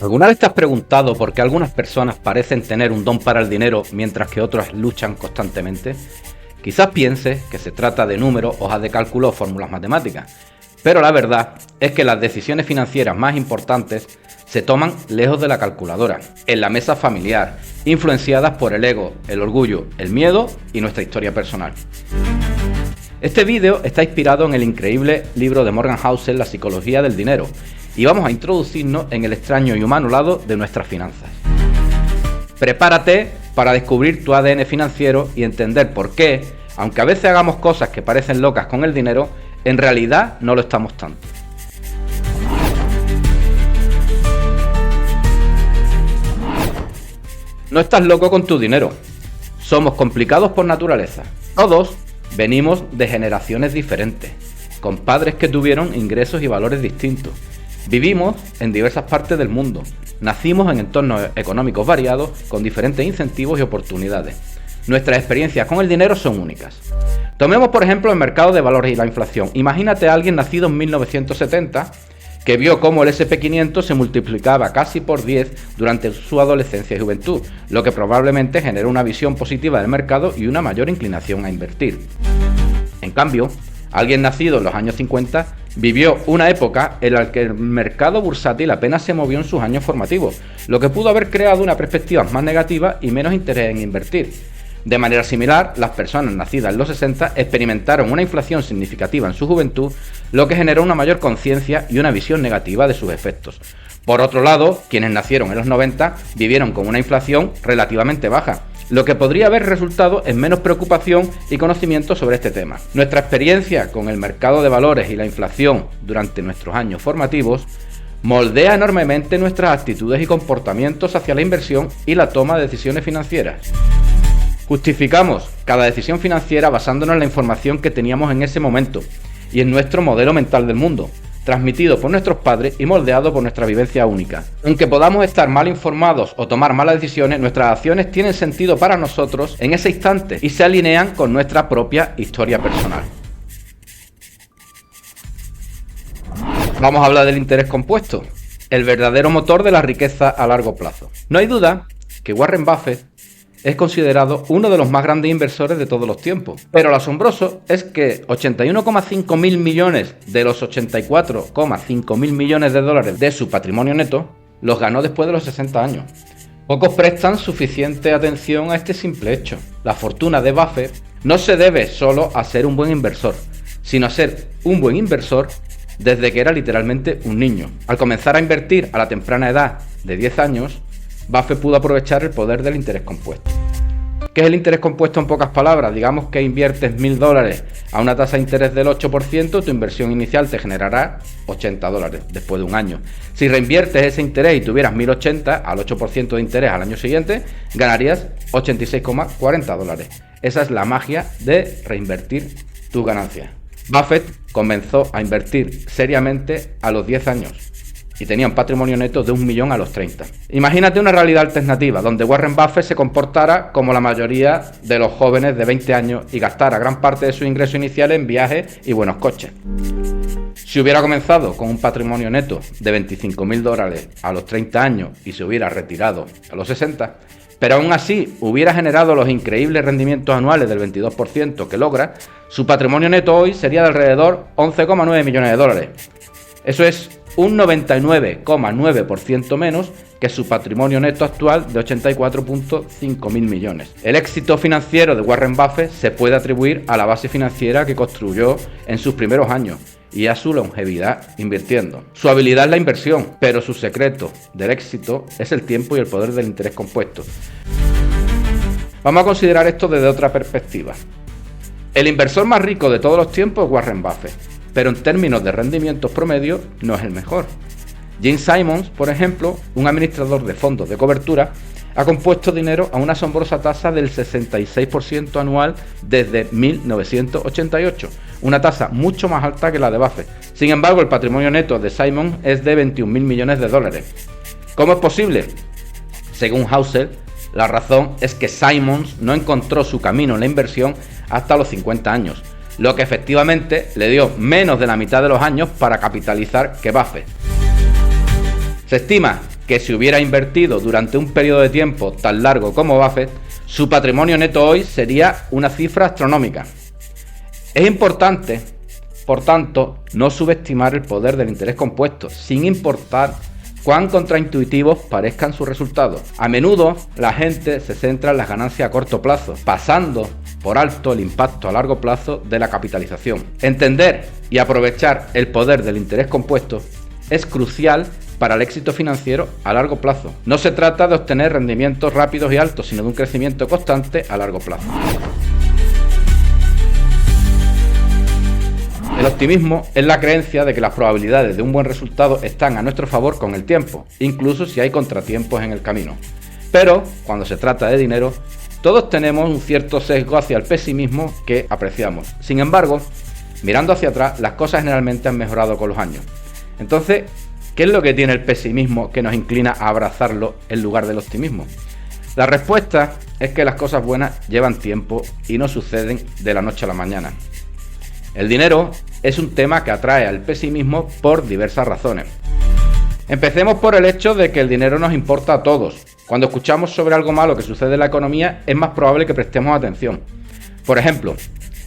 ¿Alguna vez te has preguntado por qué algunas personas parecen tener un don para el dinero mientras que otras luchan constantemente? Quizás pienses que se trata de números, hojas de cálculo o fórmulas matemáticas, pero la verdad es que las decisiones financieras más importantes se toman lejos de la calculadora, en la mesa familiar, influenciadas por el ego, el orgullo, el miedo y nuestra historia personal. Este vídeo está inspirado en el increíble libro de Morgan Housel, La psicología del dinero, y vamos a introducirnos en el extraño y humano lado de nuestras finanzas. Prepárate para descubrir tu ADN financiero y entender por qué, aunque a veces hagamos cosas que parecen locas con el dinero, en realidad no lo estamos tanto. No estás loco con tu dinero. Somos complicados por naturaleza. Todos venimos de generaciones diferentes, con padres que tuvieron ingresos y valores distintos. Vivimos en diversas partes del mundo. Nacimos en entornos económicos variados, con diferentes incentivos y oportunidades. Nuestras experiencias con el dinero son únicas. Tomemos por ejemplo el mercado de valores y la inflación. Imagínate a alguien nacido en 1970 que vio cómo el SP500 se multiplicaba casi por 10 durante su adolescencia y juventud, lo que probablemente generó una visión positiva del mercado y una mayor inclinación a invertir. En cambio, alguien nacido en los años 50 vivió una época en la que el mercado bursátil apenas se movió en sus años formativos, lo que pudo haber creado una perspectiva más negativa y menos interés en invertir. De manera similar, las personas nacidas en los 60 experimentaron una inflación significativa en su juventud, lo que generó una mayor conciencia y una visión negativa de sus efectos. Por otro lado, quienes nacieron en los 90 vivieron con una inflación relativamente baja, lo que podría haber resultado en menos preocupación y conocimiento sobre este tema. Nuestra experiencia con el mercado de valores y la inflación durante nuestros años formativos moldea enormemente nuestras actitudes y comportamientos hacia la inversión y la toma de decisiones financieras. Justificamos cada decisión financiera basándonos en la información que teníamos en ese momento y en nuestro modelo mental del mundo, transmitido por nuestros padres y moldeado por nuestra vivencia única. Aunque podamos estar mal informados o tomar malas decisiones, nuestras acciones tienen sentido para nosotros en ese instante y se alinean con nuestra propia historia personal. Vamos a hablar del interés compuesto, el verdadero motor de la riqueza a largo plazo. No hay duda que Warren Buffett es considerado uno de los más grandes inversores de todos los tiempos. Pero lo asombroso es que 81,5 mil millones de los 84,5 mil millones de dólares de su patrimonio neto los ganó después de los 60 años. Pocos prestan suficiente atención a este simple hecho. La fortuna de Buffett no se debe solo a ser un buen inversor, sino a ser un buen inversor desde que era literalmente un niño. Al comenzar a invertir a la temprana edad de 10 años, Buffett pudo aprovechar el poder del interés compuesto. ¿Qué es el interés compuesto en pocas palabras? Digamos que inviertes $1.000 a una tasa de interés del 8%, tu inversión inicial te generará $80 después de un año. Si reinviertes ese interés y tuvieras 1.080 al 8% de interés al año siguiente, ganarías $86,40. Esa es la magia de reinvertir tus ganancias. Buffett comenzó a invertir seriamente a los 10 años. Y tenía un patrimonio neto de 1 millón a los 30. Imagínate una realidad alternativa, donde Warren Buffett se comportara como la mayoría de los jóvenes de 20 años y gastara gran parte de su ingreso inicial en viajes y buenos coches. Si hubiera comenzado con un patrimonio neto de $25.000 a los 30 años y se hubiera retirado a los 60, pero aún así hubiera generado los increíbles rendimientos anuales del 22% que logra, su patrimonio neto hoy sería de alrededor 11,9 millones de dólares. Eso es un 99,9% menos que su patrimonio neto actual de 84,5 mil millones. El éxito financiero de Warren Buffett se puede atribuir a la base financiera que construyó en sus primeros años y a su longevidad invirtiendo. Su habilidad es la inversión, pero su secreto del éxito es el tiempo y el poder del interés compuesto. Vamos a considerar esto desde otra perspectiva. El inversor más rico de todos los tiempos es Warren Buffett, pero en términos de rendimientos promedio no es el mejor. Gene Simons, por ejemplo, un administrador de fondos de cobertura, ha compuesto dinero a una asombrosa tasa del 66% anual desde 1988, una tasa mucho más alta que la de Buffett. Sin embargo, el patrimonio neto de Simons es de 21.000 millones de dólares. ¿Cómo es posible? Según Housel, la razón es que Simons no encontró su camino en la inversión hasta los 50 años, lo que efectivamente le dio menos de la mitad de los años para capitalizar que Buffett. Se estima que si hubiera invertido durante un periodo de tiempo tan largo como Buffett, su patrimonio neto hoy sería una cifra astronómica. Es importante, por tanto, no subestimar el poder del interés compuesto, sin importar cuán contraintuitivos parezcan sus resultados. A menudo la gente se centra en las ganancias a corto plazo, pasando por alto el impacto a largo plazo de la capitalización. Entender y aprovechar el poder del interés compuesto es crucial para el éxito financiero a largo plazo. No se trata de obtener rendimientos rápidos y altos, sino de un crecimiento constante a largo plazo. El optimismo es la creencia de que las probabilidades de un buen resultado están a nuestro favor con el tiempo, incluso si hay contratiempos en el camino. Pero, cuando se trata de dinero, todos tenemos un cierto sesgo hacia el pesimismo que apreciamos. Sin embargo, mirando hacia atrás, las cosas generalmente han mejorado con los años. Entonces, ¿qué es lo que tiene el pesimismo que nos inclina a abrazarlo en lugar del optimismo? La respuesta es que las cosas buenas llevan tiempo y no suceden de la noche a la mañana. El dinero es un tema que atrae al pesimismo por diversas razones. Empecemos por el hecho de que el dinero nos importa a todos. Cuando escuchamos sobre algo malo que sucede en la economía, es más probable que prestemos atención. Por ejemplo,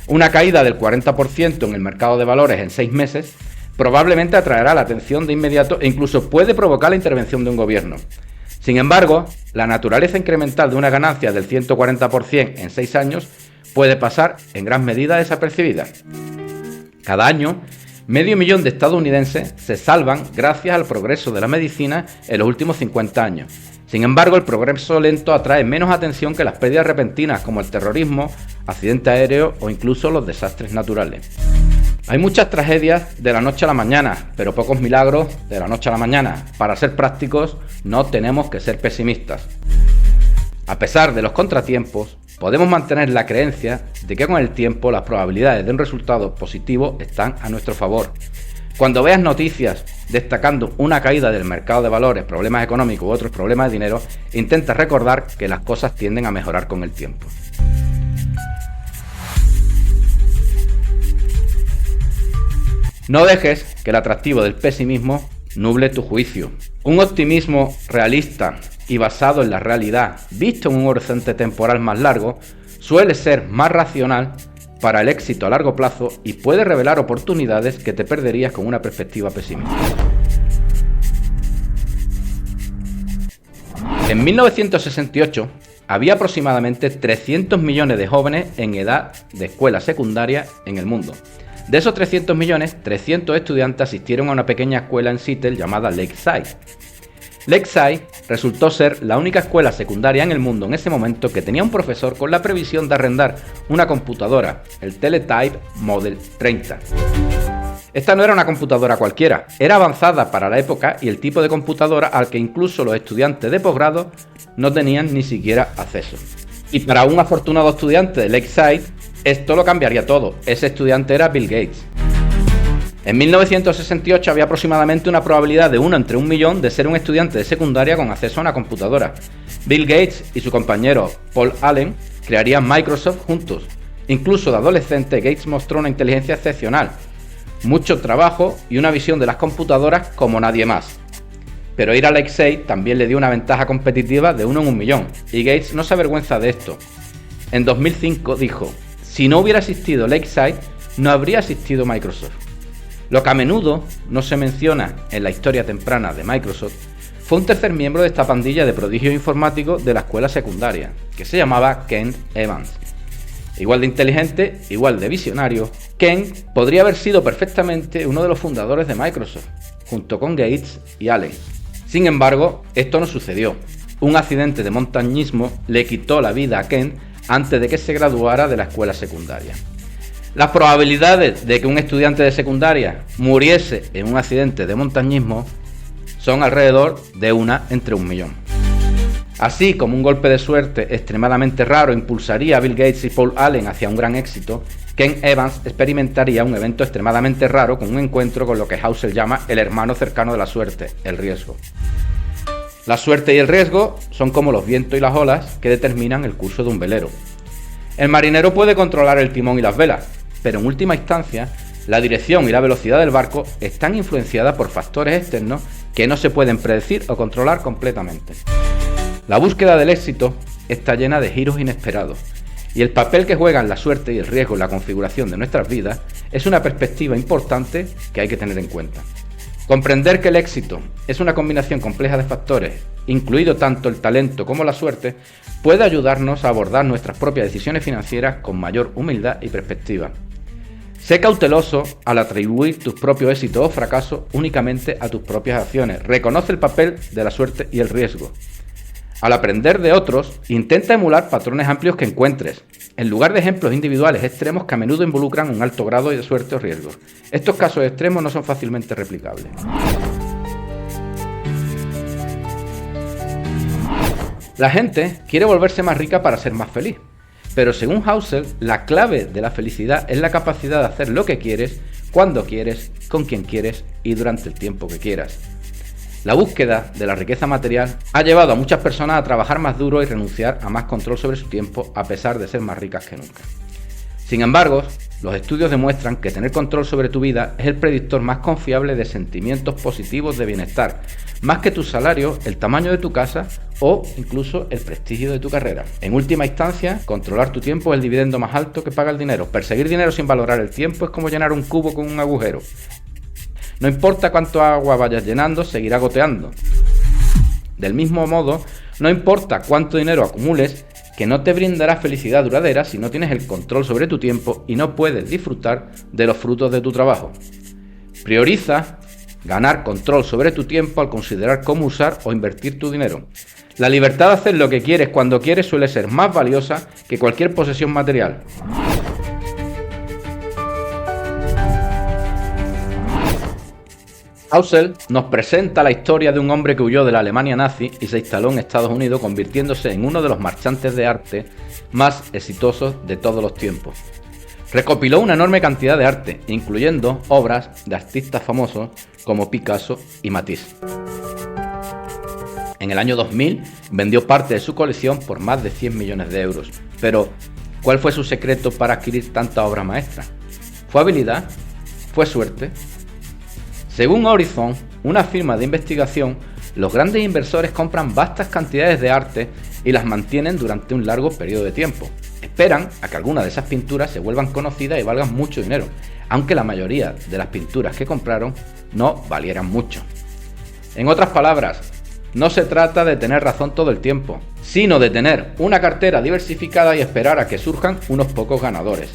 una caída del 40% en el mercado de valores en 6 meses probablemente atraerá la atención de inmediato e incluso puede provocar la intervención de un gobierno. Sin embargo, la naturaleza incremental de una ganancia del 140% en 6 años puede pasar en gran medida desapercibida. Cada año, 500.000 de estadounidenses se salvan gracias al progreso de la medicina en los últimos 50 años. Sin embargo, el progreso lento atrae menos atención que las pérdidas repentinas como el terrorismo, accidentes aéreos o incluso los desastres naturales. Hay muchas tragedias de la noche a la mañana, pero pocos milagros de la noche a la mañana. Para ser prácticos, no tenemos que ser pesimistas. A pesar de los contratiempos, podemos mantener la creencia de que con el tiempo las probabilidades de un resultado positivo están a nuestro favor. Cuando veas noticias destacando una caída del mercado de valores, problemas económicos u otros problemas de dinero, intenta recordar que las cosas tienden a mejorar con el tiempo. No dejes que el atractivo del pesimismo nuble tu juicio. Un optimismo realista y basado en la realidad, visto en un horizonte temporal más largo, suele ser más racional para el éxito a largo plazo y puede revelar oportunidades que te perderías con una perspectiva pesimista. En 1968 había aproximadamente 300 millones de jóvenes en edad de escuela secundaria en el mundo. De esos 300 millones, 300 estudiantes asistieron a una pequeña escuela en Seattle llamada Lakeside. Lakeside resultó ser la única escuela secundaria en el mundo en ese momento que tenía un profesor con la previsión de arrendar una computadora, el Teletype Model 30. Esta no era una computadora cualquiera, era avanzada para la época y el tipo de computadora al que incluso los estudiantes de posgrado no tenían ni siquiera acceso. Y para un afortunado estudiante de Lakeside, esto lo cambiaría todo. Ese estudiante era Bill Gates. En 1968 había aproximadamente una probabilidad de 1 entre 1.000.000 de ser un estudiante de secundaria con acceso a una computadora. Bill Gates y su compañero Paul Allen crearían Microsoft juntos. Incluso de adolescente, Gates mostró una inteligencia excepcional, mucho trabajo y una visión de las computadoras como nadie más. Pero ir a Lakeside también le dio una ventaja competitiva de 1 en 1.000.000, y Gates no se avergüenza de esto. En 2005 dijo: si no hubiera existido Lakeside, no habría existido Microsoft. Lo que a menudo no se menciona en la historia temprana de Microsoft fue un tercer miembro de esta pandilla de prodigios informáticos de la escuela secundaria, que se llamaba Ken Evans. Igual de inteligente, igual de visionario, Ken podría haber sido perfectamente uno de los fundadores de Microsoft, junto con Gates y Allen. Sin embargo, esto no sucedió. Un accidente de montañismo le quitó la vida a Ken antes de que se graduara de la escuela secundaria. Las probabilidades de que un estudiante de secundaria muriese en un accidente de montañismo son alrededor de 1 entre 1.000.000. Así como un golpe de suerte extremadamente raro impulsaría a Bill Gates y Paul Allen hacia un gran éxito, Ken Evans experimentaría un evento extremadamente raro con un encuentro con lo que Husserl llama el hermano cercano de la suerte, el riesgo. La suerte y el riesgo son como los vientos y las olas que determinan el curso de un velero. El marinero puede controlar el timón y las velas, pero en última instancia, la dirección y la velocidad del barco están influenciadas por factores externos que no se pueden predecir o controlar completamente. La búsqueda del éxito está llena de giros inesperados, y el papel que juegan la suerte y el riesgo en la configuración de nuestras vidas es una perspectiva importante que hay que tener en cuenta. Comprender que el éxito es una combinación compleja de factores, incluido tanto el talento como la suerte, puede ayudarnos a abordar nuestras propias decisiones financieras con mayor humildad y perspectiva. Sé cauteloso al atribuir tus propios éxitos o fracasos únicamente a tus propias acciones. Reconoce el papel de la suerte y el riesgo. Al aprender de otros, intenta emular patrones amplios que encuentres, en lugar de ejemplos individuales extremos que a menudo involucran un alto grado de suerte o riesgo. Estos casos extremos no son fácilmente replicables. La gente quiere volverse más rica para ser más feliz. Pero según Housel, la clave de la felicidad es la capacidad de hacer lo que quieres, cuando quieres, con quien quieres y durante el tiempo que quieras. La búsqueda de la riqueza material ha llevado a muchas personas a trabajar más duro y renunciar a más control sobre su tiempo a pesar de ser más ricas que nunca. Sin embargo, los estudios demuestran que tener control sobre tu vida es el predictor más confiable de sentimientos positivos de bienestar, más que tu salario, el tamaño de tu casa o incluso el prestigio de tu carrera. En última instancia, controlar tu tiempo es el dividendo más alto que paga el dinero. Perseguir dinero sin valorar el tiempo es como llenar un cubo con un agujero. No importa cuánto agua vayas llenando, seguirá goteando. Del mismo modo, no importa cuánto dinero acumules, que no te brindará felicidad duradera si no tienes el control sobre tu tiempo y no puedes disfrutar de los frutos de tu trabajo. Prioriza ganar control sobre tu tiempo al considerar cómo usar o invertir tu dinero. La libertad de hacer lo que quieres cuando quieres suele ser más valiosa que cualquier posesión material. Housel nos presenta la historia de un hombre que huyó de la Alemania nazi y se instaló en Estados Unidos, convirtiéndose en uno de los marchantes de arte más exitosos de todos los tiempos. Recopiló una enorme cantidad de arte, incluyendo obras de artistas famosos como Picasso y Matisse. En el año 2000 vendió parte de su colección por más de 100 millones de euros. Pero, ¿cuál fue su secreto para adquirir tanta obra maestra? ¿Fue habilidad? ¿Fue suerte? Según Horizon, una firma de investigación, los grandes inversores compran vastas cantidades de arte y las mantienen durante un largo periodo de tiempo. Esperan a que algunas de esas pinturas se vuelvan conocidas y valgan mucho dinero, aunque la mayoría de las pinturas que compraron no valieran mucho. En otras palabras, no se trata de tener razón todo el tiempo, sino de tener una cartera diversificada y esperar a que surjan unos pocos ganadores.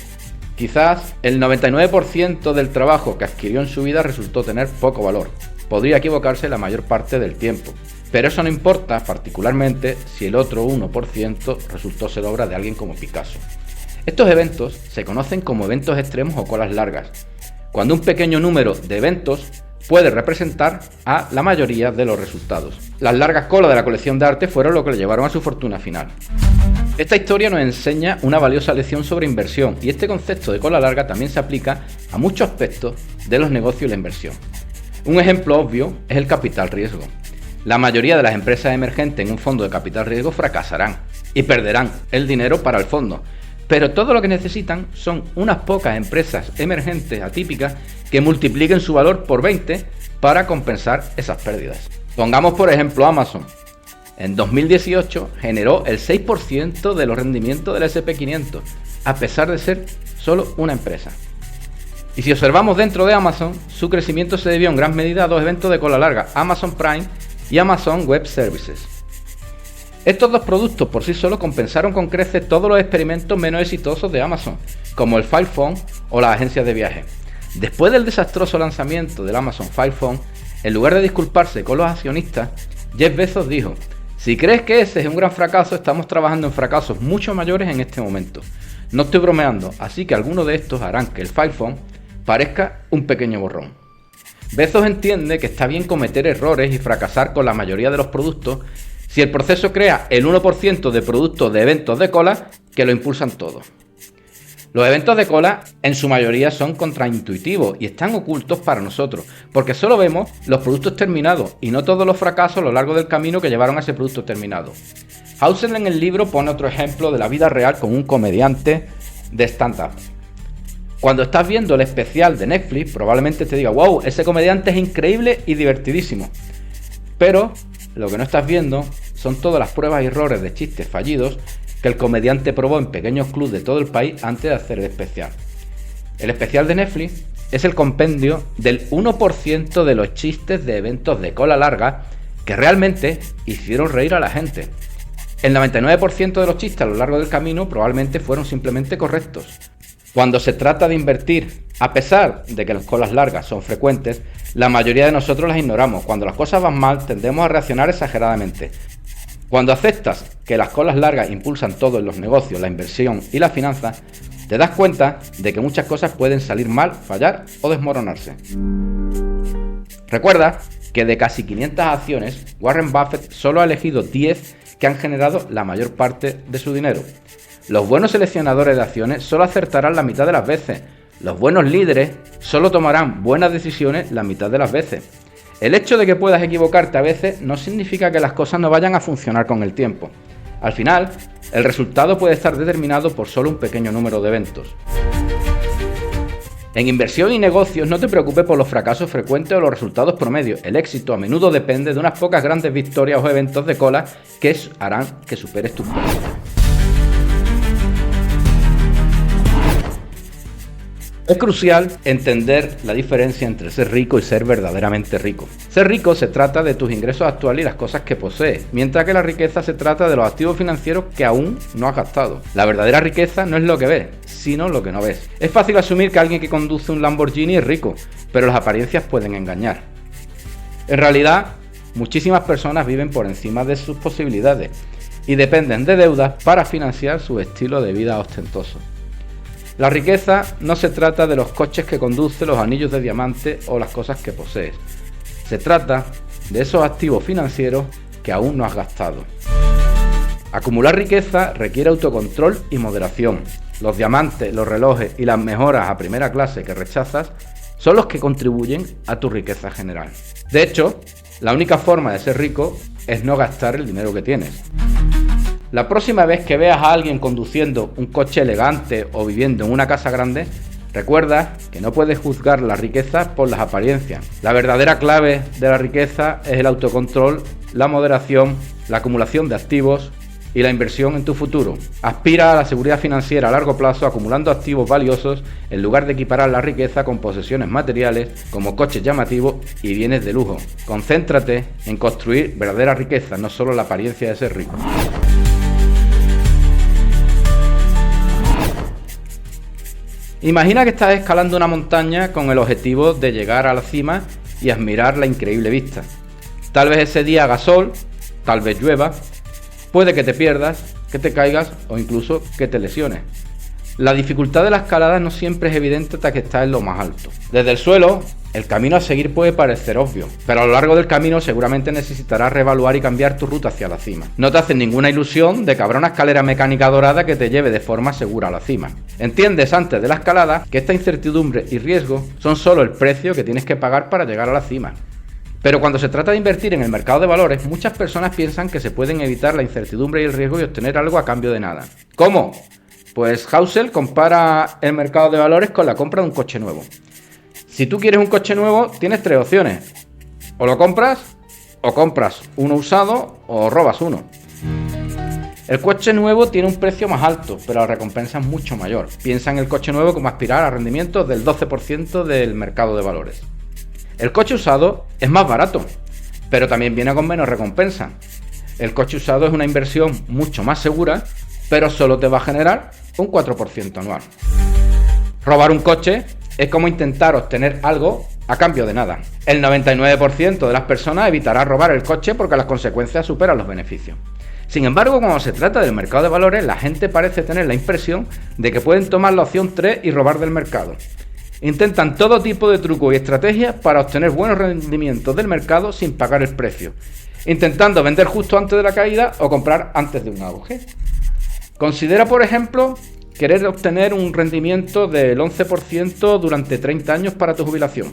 Quizás el 99% del trabajo que adquirió en su vida resultó tener poco valor. Podría equivocarse la mayor parte del tiempo, pero eso no importa particularmente si el otro 1% resultó ser obra de alguien como Picasso. Estos eventos se conocen como eventos extremos o colas largas, cuando un pequeño número de eventos puede representar a la mayoría de los resultados. Las largas colas de la colección de arte fueron lo que le llevaron a su fortuna final. Esta historia nos enseña una valiosa lección sobre inversión y este concepto de cola larga también se aplica a muchos aspectos de los negocios y la inversión. Un ejemplo obvio es el capital riesgo. La mayoría de las empresas emergentes en un fondo de capital riesgo fracasarán y perderán el dinero para el fondo, pero todo lo que necesitan son unas pocas empresas emergentes atípicas que multipliquen su valor por 20 para compensar esas pérdidas. Pongamos por ejemplo Amazon. En 2018 generó el 6% de los rendimientos del S&P 500, a pesar de ser solo una empresa. Y si observamos dentro de Amazon, su crecimiento se debió en gran medida a dos eventos de cola larga, Amazon Prime y Amazon Web Services. Estos dos productos por sí solos compensaron con creces todos los experimentos menos exitosos de Amazon, como el File Phone o las agencias de viaje. Después del desastroso lanzamiento del Amazon File Phone, en lugar de disculparse con los accionistas, Jeff Bezos dijo: "Si crees que ese es un gran fracaso, estamos trabajando en fracasos mucho mayores en este momento. No estoy bromeando, así que algunos de estos harán que el File Phone parezca un pequeño borrón". Bezos entiende que está bien cometer errores y fracasar con la mayoría de los productos si el proceso crea el 1% de productos de eventos de cola que lo impulsan todo. Los eventos de cola en su mayoría son contraintuitivos y están ocultos para nosotros, porque solo vemos los productos terminados y no todos los fracasos a lo largo del camino que llevaron a ese producto terminado. Housel en el libro pone otro ejemplo de la vida real con un comediante de stand-up. Cuando estás viendo el especial de Netflix, probablemente te diga: "Wow, ese comediante es increíble y divertidísimo". Pero lo que no estás viendo son todas las pruebas y errores de chistes fallidos que el comediante probó en pequeños clubs de todo el país antes de hacer el especial. El especial de Netflix es el compendio del 1% de los chistes de eventos de cola larga que realmente hicieron reír a la gente. El 99% de los chistes a lo largo del camino probablemente fueron simplemente correctos. Cuando se trata de invertir, a pesar de que las colas largas son frecuentes, la mayoría de nosotros las ignoramos. Cuando las cosas van mal, tendemos a reaccionar exageradamente. Cuando aceptas que las colas largas impulsan todo en los negocios, la inversión y las finanzas, te das cuenta de que muchas cosas pueden salir mal, fallar o desmoronarse. Recuerda que de casi 500 acciones, Warren Buffett solo ha elegido 10 que han generado la mayor parte de su dinero. Los buenos seleccionadores de acciones solo acertarán la mitad de las veces. Los buenos líderes solo tomarán buenas decisiones la mitad de las veces. El hecho de que puedas equivocarte a veces no significa que las cosas no vayan a funcionar con el tiempo. Al final, el resultado puede estar determinado por solo un pequeño número de eventos. En inversión y negocios no te preocupes por los fracasos frecuentes o los resultados promedios. El éxito a menudo depende de unas pocas grandes victorias o eventos de cola que harán que superes tus pérdidas. Es crucial entender la diferencia entre ser rico y ser verdaderamente rico. Ser rico se trata de tus ingresos actuales y las cosas que posees, mientras que la riqueza se trata de los activos financieros que aún no has gastado. La verdadera riqueza no es lo que ves, sino lo que no ves. Es fácil asumir que alguien que conduce un Lamborghini es rico, pero las apariencias pueden engañar. En realidad, muchísimas personas viven por encima de sus posibilidades y dependen de deudas para financiar su estilo de vida ostentoso. La riqueza no se trata de los coches que conduces, los anillos de diamante o las cosas que posees. Se trata de esos activos financieros que aún no has gastado. Acumular riqueza requiere autocontrol y moderación. Los diamantes, los relojes y las mejoras a primera clase que rechazas son los que contribuyen a tu riqueza general. De hecho, la única forma de ser rico es no gastar el dinero que tienes. La próxima vez que veas a alguien conduciendo un coche elegante o viviendo en una casa grande, recuerda que no puedes juzgar la riqueza por las apariencias. La verdadera clave de la riqueza es el autocontrol, la moderación, la acumulación de activos y la inversión en tu futuro. Aspira a la seguridad financiera a largo plazo acumulando activos valiosos en lugar de equiparar la riqueza con posesiones materiales como coches llamativos y bienes de lujo. Concéntrate en construir verdadera riqueza, no solo la apariencia de ser rico. Imagina que estás escalando una montaña con el objetivo de llegar a la cima y admirar la increíble vista. Tal vez ese día haga sol, tal vez llueva, puede que te pierdas, que te caigas o incluso que te lesiones. La dificultad de la escalada no siempre es evidente hasta que estás en lo más alto. Desde el suelo, el camino a seguir puede parecer obvio, pero a lo largo del camino seguramente necesitarás reevaluar y cambiar tu ruta hacia la cima. No te haces ninguna ilusión de que habrá una escalera mecánica dorada que te lleve de forma segura a la cima. Entiendes antes de la escalada que esta incertidumbre y riesgo son solo el precio que tienes que pagar para llegar a la cima. Pero cuando se trata de invertir en el mercado de valores, muchas personas piensan que se pueden evitar la incertidumbre y el riesgo y obtener algo a cambio de nada. ¿Cómo? Pues Housel compara el mercado de valores con la compra de un coche nuevo. Si tú quieres un coche nuevo, tienes tres opciones. O lo compras, o compras uno usado, o robas uno. El coche nuevo tiene un precio más alto, pero la recompensa es mucho mayor. Piensa en el coche nuevo como aspirar a rendimientos del 12% del mercado de valores. El coche usado es más barato, pero también viene con menos recompensa. El coche usado es una inversión mucho más segura, pero solo te va a generar un 4% anual. Robar un coche es como intentar obtener algo a cambio de nada. El 99% de las personas evitará robar el coche porque las consecuencias superan los beneficios. Sin embargo, cuando se trata del mercado de valores, la gente parece tener la impresión de que pueden tomar la opción 3 y robar del mercado. Intentan todo tipo de trucos y estrategias para obtener buenos rendimientos del mercado sin pagar el precio, intentando vender justo antes de la caída o comprar antes de un auge. Considera, por ejemplo, querer obtener un rendimiento del 11% durante 30 años para tu jubilación.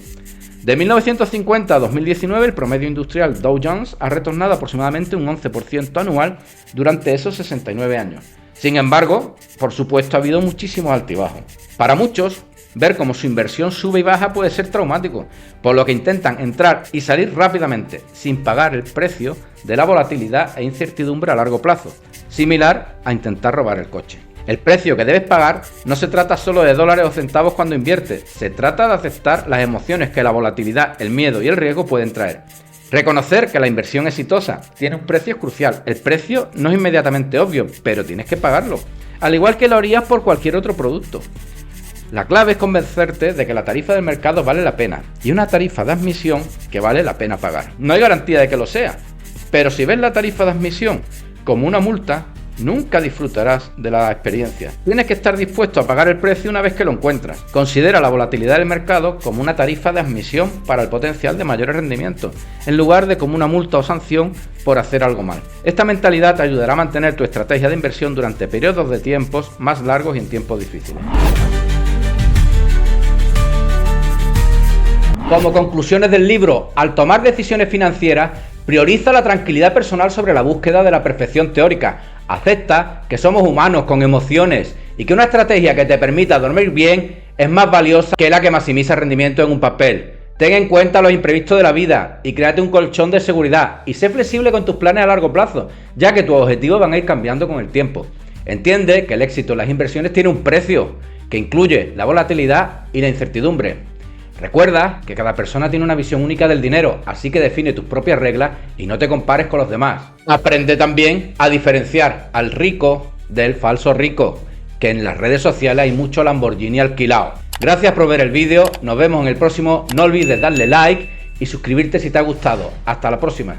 De 1950 a 2019, el promedio industrial Dow Jones ha retornado aproximadamente un 11% anual durante esos 69 años. Sin embargo, por supuesto, ha habido muchísimos altibajos. Para muchos, Ver cómo su inversión sube y baja puede ser traumático, por lo que intentan entrar y salir rápidamente, sin pagar el precio de la volatilidad e incertidumbre a largo plazo, similar a intentar robar el coche. El precio que debes pagar no se trata solo de dólares o centavos cuando inviertes, se trata de aceptar las emociones que la volatilidad, el miedo y el riesgo pueden traer. Reconocer que la inversión exitosa tiene un precio es crucial. El precio no es inmediatamente obvio, pero tienes que pagarlo, al igual que lo harías por cualquier otro producto. La clave es convencerte de que la tarifa del mercado vale la pena y una tarifa de admisión que vale la pena pagar. No hay garantía de que lo sea, pero si ves la tarifa de admisión como una multa, nunca disfrutarás de la experiencia. Tienes que estar dispuesto a pagar el precio una vez que lo encuentras. Considera la volatilidad del mercado como una tarifa de admisión para el potencial de mayores rendimientos, en lugar de como una multa o sanción por hacer algo mal. Esta mentalidad te ayudará a mantener tu estrategia de inversión durante periodos de tiempos más largos y en tiempos difíciles. Como conclusiones del libro, al tomar decisiones financieras, prioriza la tranquilidad personal sobre la búsqueda de la perfección teórica. Acepta que somos humanos con emociones y que una estrategia que te permita dormir bien es más valiosa que la que maximiza rendimiento en un papel. Ten en cuenta los imprevistos de la vida y créate un colchón de seguridad y sé flexible con tus planes a largo plazo, ya que tus objetivos van a ir cambiando con el tiempo. Entiende que el éxito en las inversiones tiene un precio, que incluye la volatilidad y la incertidumbre. Recuerda que cada persona tiene una visión única del dinero, así que define tus propias reglas y no te compares con los demás. Aprende también a diferenciar al rico del falso rico, que en las redes sociales hay mucho Lamborghini alquilado. Gracias por ver el vídeo, nos vemos en el próximo, no olvides darle like y suscribirte si te ha gustado. Hasta la próxima.